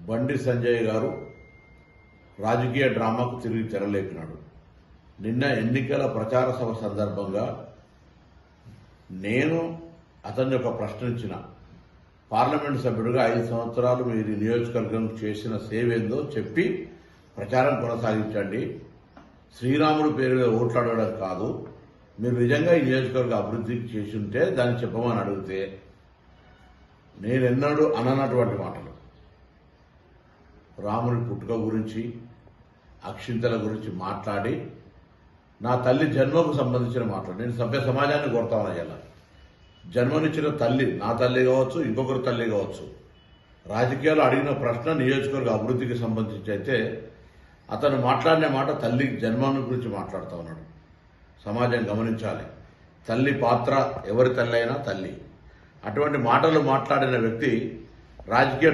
బండి సంజయ్ గారు రాజకీయ డ్రామాకు తిరిగి తెరలేపినాడు. నిన్న ఎన్నికల ప్రచార సభ సందర్భంగా నేను అతన్ని ఒక ప్రశ్న ఇచ్చిన, పార్లమెంటు సభ్యుడిగా 5 సంవత్సరాలు మీరు నియోజకవర్గం చేసిన సేవ ఏందో చెప్పి ప్రచారం కొనసాగించండి. శ్రీరాముడు పేరు మీద ఓట్లాడడం కాదు, మీరు నిజంగా ఈ నియోజకవర్గ అభివృద్ధికి చేసి ఉంటే దాన్ని చెప్పమని అడిగితే నేనెన్నడూ అననటువంటి మాటలు, రాముని పుట్టుక గురించి అక్షింతల గురించి మాట్లాడి నా తల్లి జన్మకు సంబంధించిన మాటలు నేను సభ్య సమాజాన్ని కోరుతాను. అయ్యాల జన్మనిచ్చిన తల్లి, నా తల్లి కావచ్చు, ఇంకొకరి తల్లి కావచ్చు, రాజకీయాలు అడిగిన ప్రశ్న నియోజకవర్గ అభివృద్ధికి సంబంధించి అయితే అతను మాట్లాడిన మాట తల్లి జన్మను గురించి మాట్లాడుతూ ఉన్నాడు. సమాజం గమనించాలి, తల్లి పాత్ర ఎవరి తల్లి అయినా తల్లి. అటువంటి మాటలు మాట్లాడిన వ్యక్తి రాజకీయ